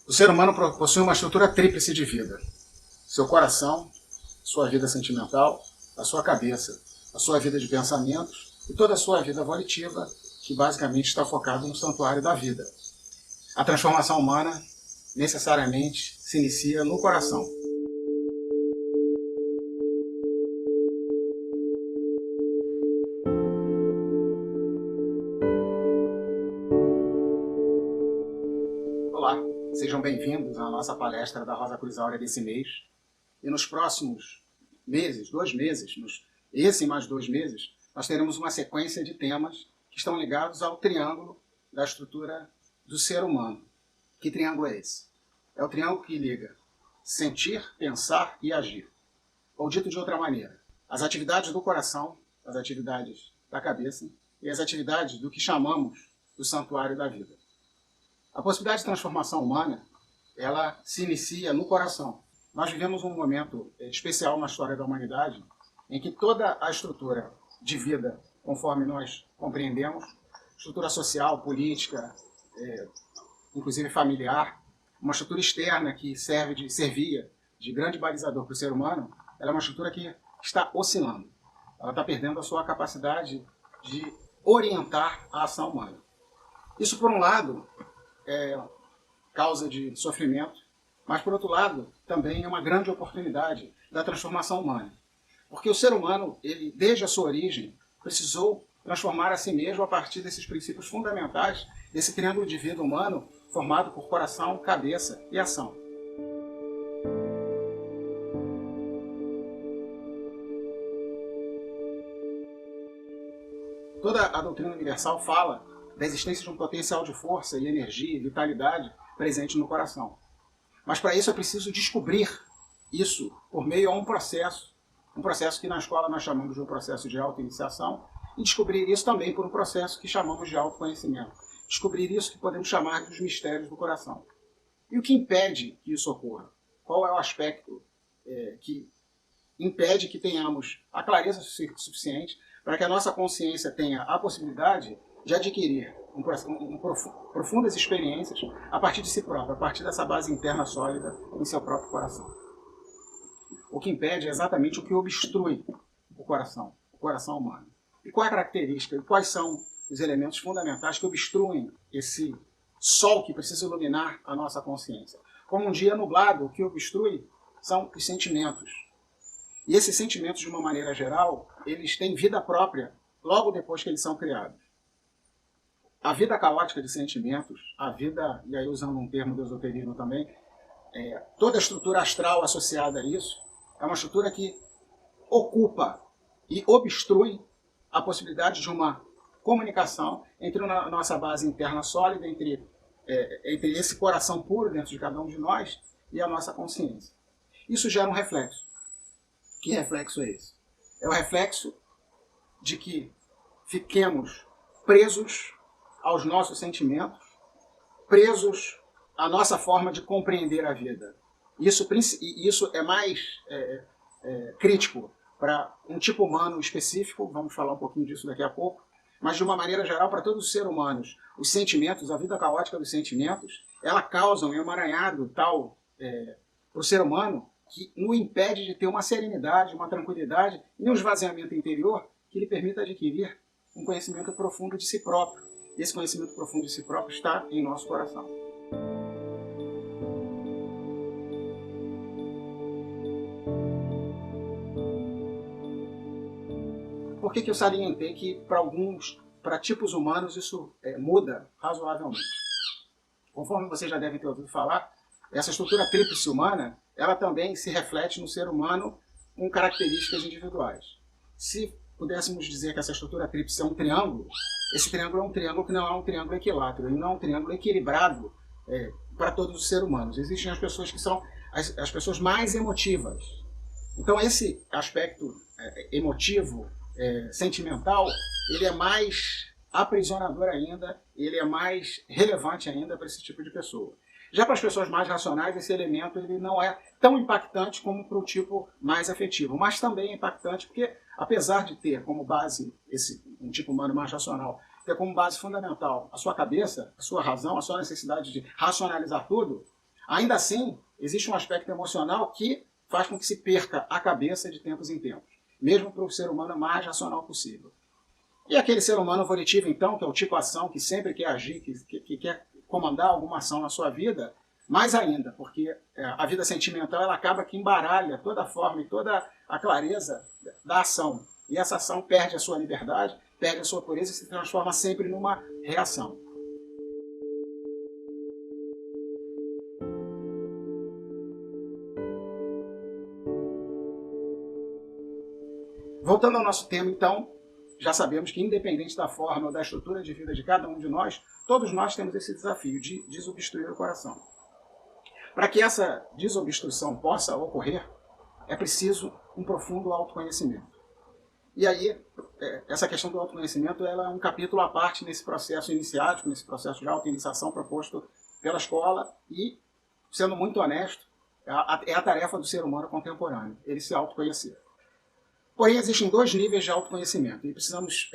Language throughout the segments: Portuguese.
O ser humano possui uma estrutura tríplice de vida. Seu coração, sua vida sentimental, a sua cabeça, a sua vida de pensamentos e toda a sua vida volitiva, que basicamente está focada no santuário da vida. A transformação humana necessariamente se inicia no coração. Olá, sejam bem-vindos à nossa palestra da Rosa Cruz Áurea desse mês. E nos próximos meses, 2 meses, esse e mais 2 meses, nós teremos uma sequência de temas que estão ligados ao triângulo da estrutura do ser humano. Que triângulo é esse? É o triângulo que liga sentir, pensar e agir. Ou dito de outra maneira, as atividades do coração, as atividades da cabeça e as atividades do que chamamos do santuário da vida. A possibilidade de transformação humana, ela se inicia no coração. Nós vivemos um momento especial na história da humanidade em que toda a estrutura de vida, conforme nós compreendemos, estrutura social, política, inclusive familiar, uma estrutura externa que servia de grande balizador para o ser humano, ela é uma estrutura que está oscilando. Ela está perdendo a sua capacidade de orientar a ação humana. Isso, por um lado, é causa de sofrimento, mas, por outro lado, também é uma grande oportunidade da transformação humana. Porque o ser humano, ele, desde a sua origem, precisou transformar a si mesmo a partir desses princípios fundamentais desse triângulo de vida humano formado por coração, cabeça e ação. Toda a doutrina universal fala da existência de um potencial de força e energia e vitalidade presente no coração. Mas para isso é preciso descobrir isso por meio a um processo que na escola nós chamamos de um processo de auto-iniciação, e descobrir isso também por um processo que chamamos de autoconhecimento. Descobrir isso que podemos chamar dos mistérios do coração. E o que impede que isso ocorra? Qual é o aspecto que impede que tenhamos a clareza suficiente para que a nossa consciência tenha a possibilidade de adquirir profundas experiências a partir de si próprio, a partir dessa base interna sólida em seu próprio coração. O que impede é exatamente o que obstrui o coração humano. E qual é a característica, e quais são os elementos fundamentais que obstruem esse sol que precisa iluminar a nossa consciência? Como um dia nublado, o que obstrui são os sentimentos. E esses sentimentos, de uma maneira geral, eles têm vida própria logo depois que eles são criados. A vida caótica de sentimentos, a vida, e aí usando um termo do esoterismo também, toda a estrutura astral associada a isso, é uma estrutura que ocupa e obstrui a possibilidade de uma comunicação entre a nossa base interna sólida, entre esse coração puro dentro de cada um de nós e a nossa consciência. Isso gera um reflexo. Que reflexo é esse? É o reflexo de que fiquemos presos aos nossos sentimentos, presos à nossa forma de compreender a vida. Isso é mais crítico para um tipo humano específico, vamos falar um pouquinho disso daqui a pouco, mas de uma maneira geral para todos os seres humanos. Os sentimentos, a vida caótica dos sentimentos, ela causa um emaranhado tal para o ser humano que o impede de ter uma serenidade, uma tranquilidade e um esvaziamento interior que lhe permita adquirir um conhecimento profundo de si próprio. E esse conhecimento profundo de si próprio está em nosso coração. Por que eu salientei que para tipos humanos isso muda razoavelmente? Conforme vocês já devem ter ouvido falar, essa estrutura tríplice humana, ela também se reflete no ser humano com características individuais. Se pudéssemos dizer que essa estrutura tríplice é um triângulo, esse triângulo é um triângulo que não é um triângulo equilátero, ele não é um triângulo equilibrado para todos os seres humanos. Existem as pessoas que são as pessoas mais emotivas. Então esse aspecto emotivo, sentimental, ele é mais aprisionador ainda, ele é mais relevante ainda para esse tipo de pessoa. Já para as pessoas mais racionais, esse elemento ele não é tão impactante como para o tipo mais afetivo, mas também é impactante porque, apesar de ter como base um tipo humano mais racional, ter como base fundamental a sua cabeça, a sua razão, a sua necessidade de racionalizar tudo, Ainda assim, existe um aspecto emocional que faz com que se perca a cabeça de tempos em tempos, mesmo para o ser humano mais racional possível. E aquele ser humano volitivo, então, que é o tipo ação, que sempre quer agir, que quer comandar alguma ação na sua vida, mais ainda, porque a vida sentimental ela acaba que embaralha toda a forma e toda a clareza da ação. E essa ação perde a sua liberdade, perde a sua pureza e se transforma sempre numa reação. Voltando ao nosso tema, então, já sabemos que independente da forma ou da estrutura de vida de cada um de nós, todos nós temos esse desafio de desobstruir o coração. Para que essa desobstrução possa ocorrer, é preciso um profundo autoconhecimento. E aí, essa questão do autoconhecimento ela é um capítulo à parte nesse processo iniciático, nesse processo de autoiniciação proposto pela escola e, sendo muito honesto, é a tarefa do ser humano contemporâneo, ele se autoconhecer. Porém, existem dois níveis de autoconhecimento e precisamos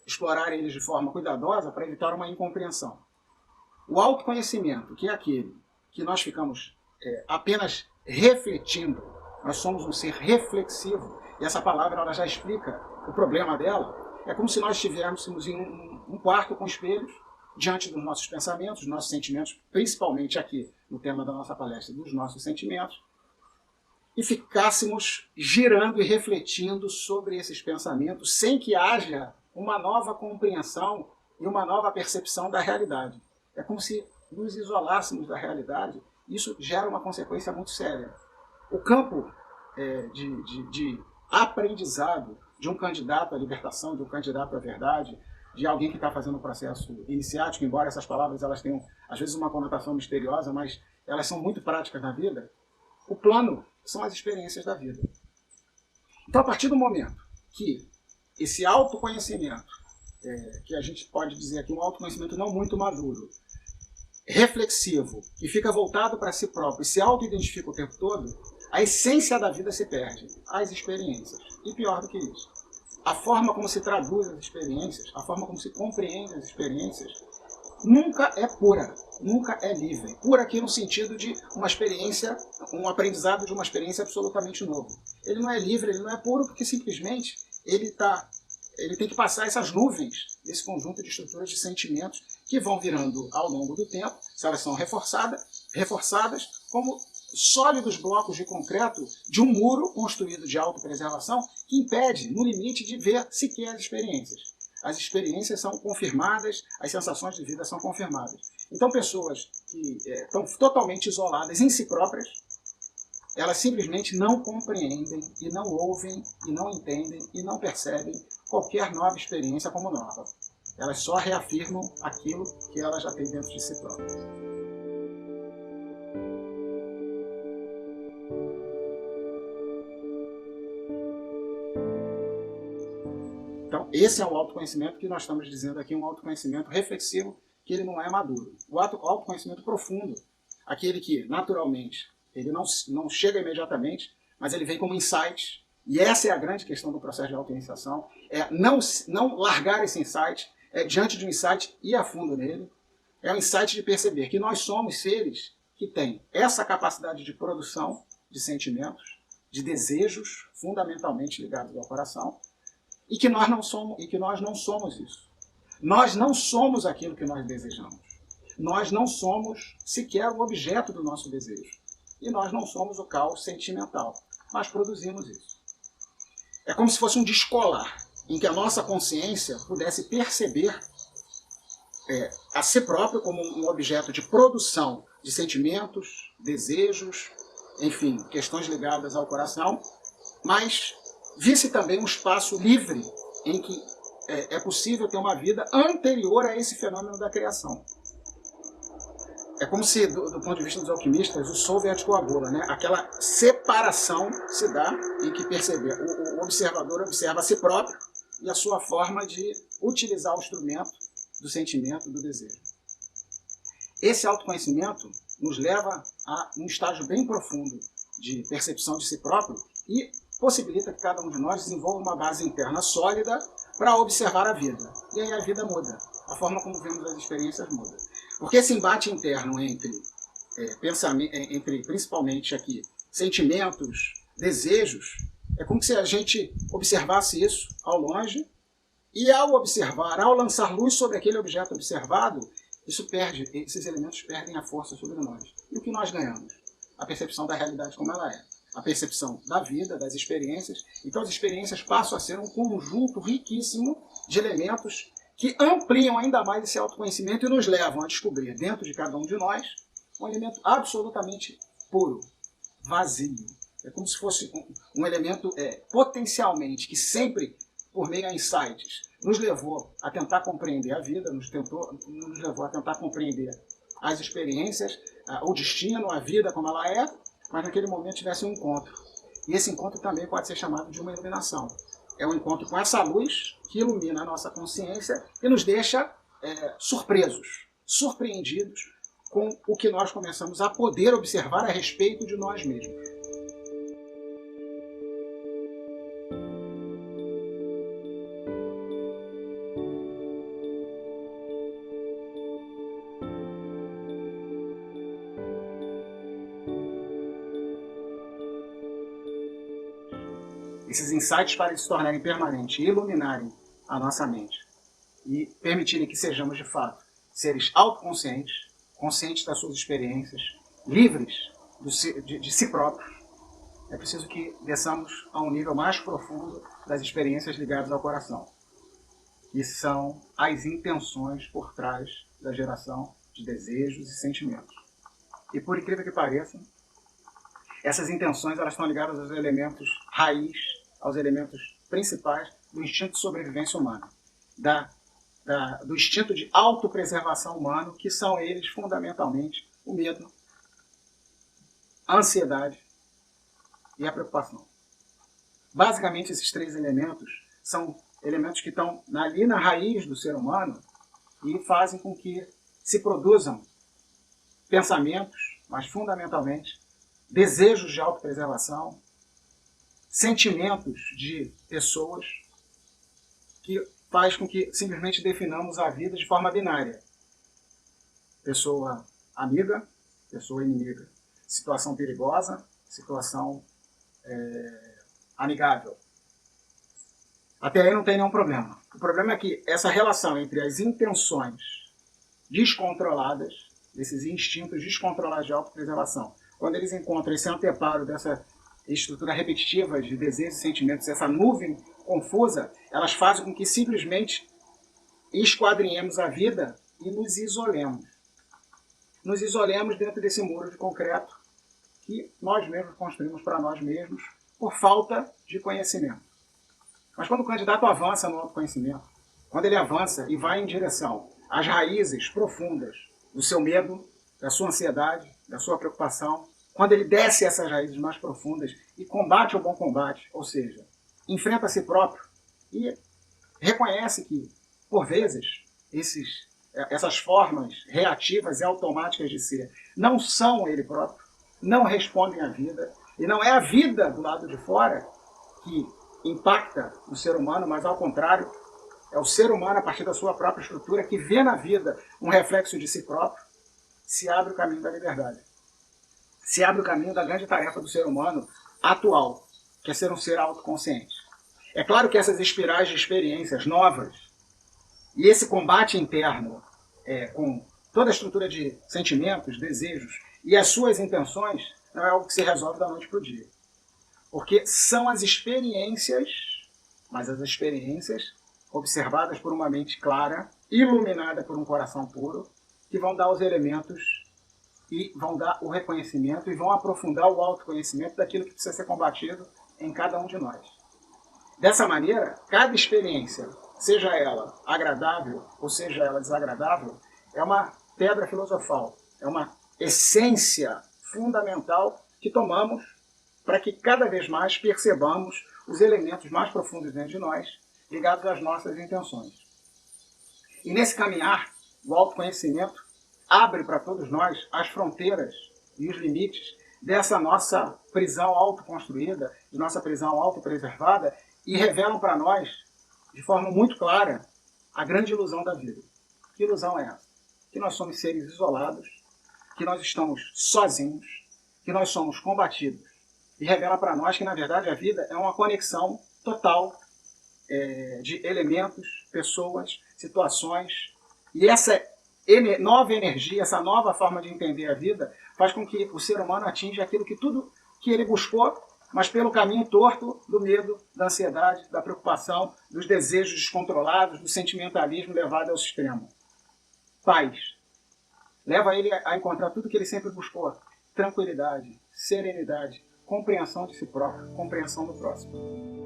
explorar eles de forma cuidadosa para evitar uma incompreensão. O autoconhecimento, que é aquele que nós ficamos apenas refletindo, nós somos um ser reflexivo, e essa palavra ela já explica o problema dela, é como se nós estivéssemos em um quarto com espelhos, diante dos nossos pensamentos, dos nossos sentimentos, principalmente aqui no tema da nossa palestra, dos nossos sentimentos, e ficássemos girando e refletindo sobre esses pensamentos sem que haja uma nova compreensão e uma nova percepção da realidade. É como se nos isolássemos da realidade. Isso gera uma consequência muito séria. O campo de aprendizado de um candidato à libertação, de um candidato à verdade, de alguém que está fazendo um processo iniciático, embora essas palavras elas tenham, às vezes, uma conotação misteriosa, mas elas são muito práticas na vida, o plano são as experiências da vida. Então, a partir do momento que esse autoconhecimento, que a gente pode dizer aqui um autoconhecimento não muito maduro, reflexivo, e fica voltado para si próprio e se auto-identifica o tempo todo, a essência da vida se perde, as experiências. E pior do que isso, a forma como se traduz as experiências, a forma como se compreende as experiências, nunca é pura, nunca é livre. Pura aqui no sentido de uma experiência, um aprendizado de uma experiência absolutamente novo. Ele não é livre, ele não é puro porque simplesmente ele tem que passar essas nuvens desse conjunto de estruturas de sentimentos que vão virando ao longo do tempo, se elas são reforçadas como sólidos blocos de concreto de um muro construído de autopreservação que impede, no limite, de ver sequer as experiências. As experiências são confirmadas, as sensações de vida são confirmadas. Então, pessoas que estão totalmente isoladas em si próprias, elas simplesmente não compreendem, e não ouvem, e não entendem, e não percebem qualquer nova experiência como nova. Elas só reafirmam aquilo que elas já têm dentro de si próprias. Então, esse é o autoconhecimento que nós estamos dizendo aqui, um autoconhecimento reflexivo, que ele não é maduro. O autoconhecimento profundo, aquele que, naturalmente, ele não chega imediatamente, mas ele vem como insight, e essa é a grande questão do processo de autoiniciação, é não largar esse insight, diante de um insight, ir a fundo nele, é o insight de perceber que nós somos seres que têm essa capacidade de produção de sentimentos, de desejos fundamentalmente ligados ao coração, e que nós não somos isso. Nós não somos aquilo que nós desejamos. Nós não somos sequer o objeto do nosso desejo. E nós não somos o caos sentimental. Mas produzimos isso. É como se fosse um descolar, em que a nossa consciência pudesse perceber a si próprio como um objeto de produção de sentimentos, desejos, enfim, questões ligadas ao coração, mas visse também um espaço livre em que é possível ter uma vida anterior a esse fenômeno da criação. É como se, do ponto de vista dos alquimistas, o solve et coagula, né? Aquela separação se dá em que o observador observa a si próprio e a sua forma de utilizar o instrumento do sentimento, do desejo. Esse autoconhecimento nos leva a um estágio bem profundo de percepção de si próprio e possibilita que cada um de nós desenvolva uma base interna sólida para observar a vida. E aí a vida muda. A forma como vemos as experiências muda. Porque esse embate interno entre entre principalmente aqui sentimentos, desejos, é como se a gente observasse isso ao longe e ao observar, ao lançar luz sobre aquele objeto observado, esses elementos perdem a força sobre nós. E o que nós ganhamos? A percepção da realidade como ela é. A percepção da vida, das experiências. Então as experiências passam a ser um conjunto riquíssimo de elementos que ampliam ainda mais esse autoconhecimento e nos levam a descobrir dentro de cada um de nós um elemento absolutamente puro, vazio. É como se fosse um elemento potencialmente que sempre, por meio a insights, nos levou a tentar compreender a vida, nos levou a tentar compreender as experiências, o destino, a vida como ela é, mas naquele momento tivesse um encontro. E esse encontro também pode ser chamado de uma iluminação. É um encontro com essa luz que ilumina a nossa consciência e nos deixa surpresos, surpreendidos com o que nós começamos a poder observar a respeito de nós mesmos. Esses insights para se tornarem permanentes e iluminarem a nossa mente e permitirem que sejamos, de fato, seres autoconscientes, conscientes das suas experiências, livres de si próprios, é preciso que desçamos a um nível mais profundo das experiências ligadas ao coração, que são as intenções por trás da geração de desejos e sentimentos. E por incrível que pareça, essas intenções elas estão ligadas aos elementos raiz, aos elementos principais do instinto de sobrevivência humana, do instinto de autopreservação humano, que são eles, fundamentalmente, o medo, a ansiedade e a preocupação. Basicamente, esses três elementos são elementos que estão ali na raiz do ser humano e fazem com que se produzam pensamentos, mas fundamentalmente desejos de autopreservação, sentimentos de pessoas que faz com que simplesmente definamos a vida de forma binária. Pessoa amiga, pessoa inimiga. Situação perigosa, situação amigável. Até aí não tem nenhum problema. O problema é que essa relação entre as intenções descontroladas, esses instintos descontrolados de autopreservação, quando eles encontram esse anteparo dessa estrutura repetitiva de desejos e sentimentos, essa nuvem confusa, elas fazem com que simplesmente esquadrinhemos a vida e nos isolemos. Nos isolemos dentro desse muro de concreto que nós mesmos construímos para nós mesmos por falta de conhecimento. Mas quando o candidato avança no autoconhecimento, quando ele avança e vai em direção às raízes profundas do seu medo, da sua ansiedade, da sua preocupação, quando ele desce essas raízes mais profundas e combate o bom combate, ou seja, enfrenta a si próprio e reconhece que, por vezes, essas formas reativas e automáticas de ser não são ele próprio, não respondem à vida, e não é a vida do lado de fora que impacta o ser humano, mas ao contrário, é o ser humano, a partir da sua própria estrutura, que vê na vida um reflexo de si próprio, se abre o caminho da liberdade. Se abre o caminho da grande tarefa do ser humano atual, que é ser um ser autoconsciente. É claro que essas espirais de experiências novas e esse combate interno com toda a estrutura de sentimentos, desejos e as suas intenções não é algo que se resolve da noite para o dia. Porque são as experiências, mas as experiências observadas por uma mente clara, iluminada por um coração puro, que vão dar os elementos e vão dar o reconhecimento e vão aprofundar o autoconhecimento daquilo que precisa ser combatido em cada um de nós. Dessa maneira, cada experiência, seja ela agradável ou seja ela desagradável, é uma pedra filosofal, é uma essência fundamental que tomamos para que cada vez mais percebamos os elementos mais profundos dentro de nós, ligados às nossas intenções. E nesse caminhar, o autoconhecimento abre para todos nós as fronteiras e os limites dessa nossa prisão autoconstruída, de nossa prisão autopreservada, e revelam para nós, de forma muito clara, a grande ilusão da vida. Que ilusão é essa? Que nós somos seres isolados, que nós estamos sozinhos, que nós somos combatidos, e revela para nós que, na verdade, a vida é uma conexão total de elementos, pessoas, situações, e essa nova energia, essa nova forma de entender a vida, faz com que o ser humano atinja aquilo que tudo que ele buscou, mas pelo caminho torto do medo, da ansiedade, da preocupação, dos desejos descontrolados, do sentimentalismo levado ao extremo. Paz. Leva ele a encontrar tudo que ele sempre buscou. Tranquilidade, serenidade, compreensão de si próprio, compreensão do próximo.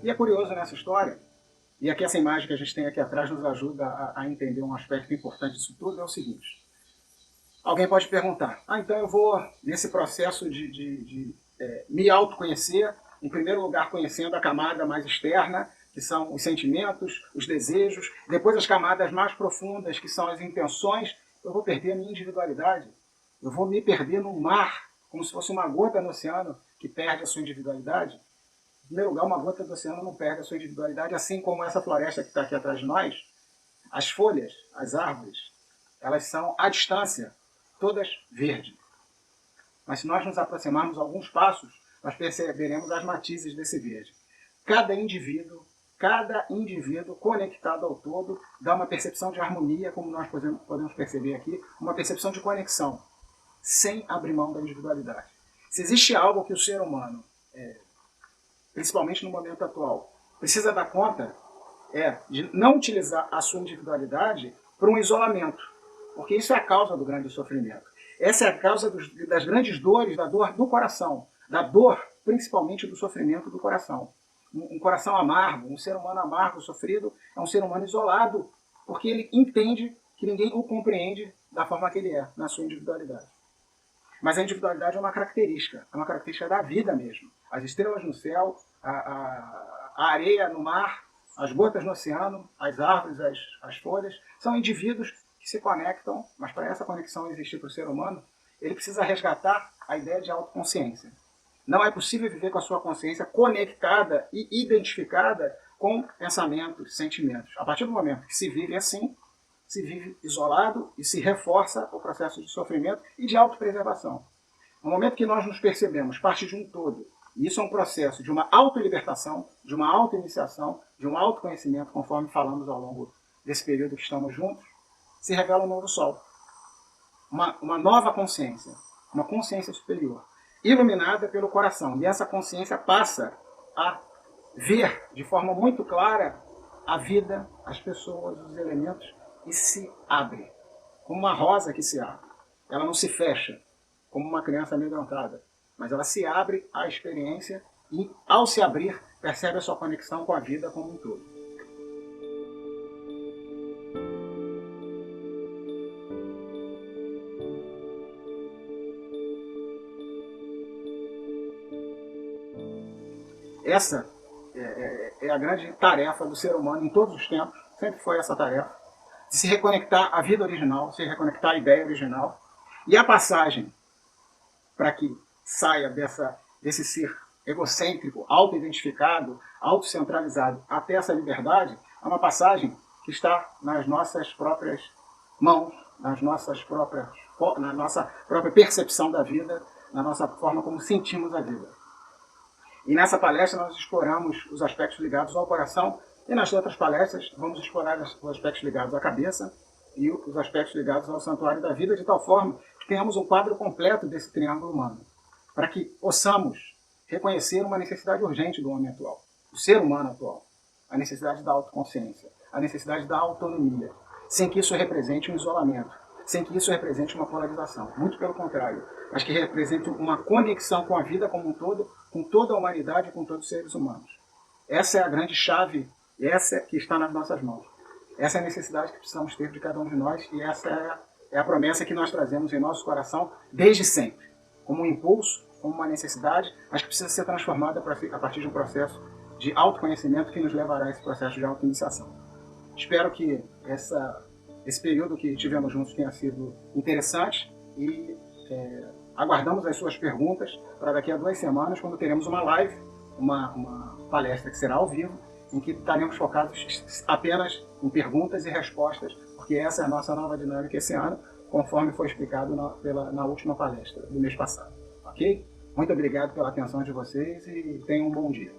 E é curioso nessa história, e aqui essa imagem que a gente tem aqui atrás nos ajuda a entender um aspecto importante disso tudo, é o seguinte. Alguém pode perguntar, então eu vou nesse processo de me autoconhecer, em primeiro lugar conhecendo a camada mais externa, que são os sentimentos, os desejos, depois as camadas mais profundas, que são as intenções, eu vou perder a minha individualidade, eu vou me perder num mar, como se fosse uma gota no oceano que perde a sua individualidade. Em primeiro lugar, uma gota do oceano não perde a sua individualidade, assim como essa floresta que está aqui atrás de nós. As folhas, as árvores, elas são, à distância, todas verdes. Mas se nós nos aproximarmos alguns passos, nós perceberemos as matizes desse verde. Cada indivíduo conectado ao todo dá uma percepção de harmonia, como nós podemos perceber aqui, uma percepção de conexão, sem abrir mão da individualidade. Se existe algo que o ser humano principalmente no momento atual, precisa dar conta de não utilizar a sua individualidade para um isolamento, porque isso é a causa do grande sofrimento. Essa é a causa das grandes dores, da dor do coração, da dor principalmente do sofrimento do coração. Um coração amargo, um ser humano amargo, sofrido, é um ser humano isolado, porque ele entende que ninguém o compreende da forma que ele é, na sua individualidade. Mas a individualidade é uma característica da vida mesmo. As estrelas no céu, a areia no mar, as gotas no oceano, as árvores, as folhas, são indivíduos que se conectam, mas para essa conexão existir para o ser humano, ele precisa resgatar a ideia de autoconsciência. Não é possível viver com a sua consciência conectada e identificada com pensamentos, sentimentos. A partir do momento que se vive assim, se vive isolado e se reforça o processo de sofrimento e de autopreservação. No momento que nós nos percebemos parte de um todo, e isso é um processo de uma autolibertação, de uma autoiniciação, de um autoconhecimento, conforme falamos ao longo desse período que estamos juntos, se revela um novo sol. Uma nova consciência, uma consciência superior, iluminada pelo coração. E essa consciência passa a ver de forma muito clara a vida, as pessoas, os elementos, e se abre, como uma rosa que se abre. Ela não se fecha, como uma criança amedrontada, mas ela se abre à experiência e, ao se abrir, percebe a sua conexão com a vida como um todo. Essa é a grande tarefa do ser humano em todos os tempos, sempre foi essa tarefa, de se reconectar à vida original, se reconectar à ideia original. E a passagem para que saia desse ser egocêntrico, auto-identificado, autocentralizado, até essa liberdade, é uma passagem que está nas nossas próprias mãos, na nossa própria percepção da vida, na nossa forma como sentimos a vida. E nessa palestra nós exploramos os aspectos ligados ao coração, e nas outras palestras vamos explorar os aspectos ligados à cabeça e os aspectos ligados ao santuário da vida, de tal forma que tenhamos um quadro completo desse triângulo humano, para que possamos reconhecer uma necessidade urgente do homem atual, do ser humano atual, a necessidade da autoconsciência, a necessidade da autonomia, sem que isso represente um isolamento, sem que isso represente uma polarização, muito pelo contrário, mas que represente uma conexão com a vida como um todo, com toda a humanidade e com todos os seres humanos. Essa é a grande chave, essa que está nas nossas mãos. Essa é a necessidade que precisamos ter de cada um de nós, e essa é a promessa que nós trazemos em nosso coração desde sempre, como um impulso, como uma necessidade, mas que precisa ser transformada a partir de um processo de autoconhecimento que nos levará a esse processo de autoiniciação. Espero que esse período que tivemos juntos tenha sido interessante e aguardamos as suas perguntas para daqui a 2 semanas, quando teremos uma live, uma palestra que será ao vivo, em que estaremos focados apenas em perguntas e respostas, porque essa é a nossa nova dinâmica esse ano, conforme foi explicado na última palestra do mês passado. Ok? Muito obrigado pela atenção de vocês e tenham um bom dia.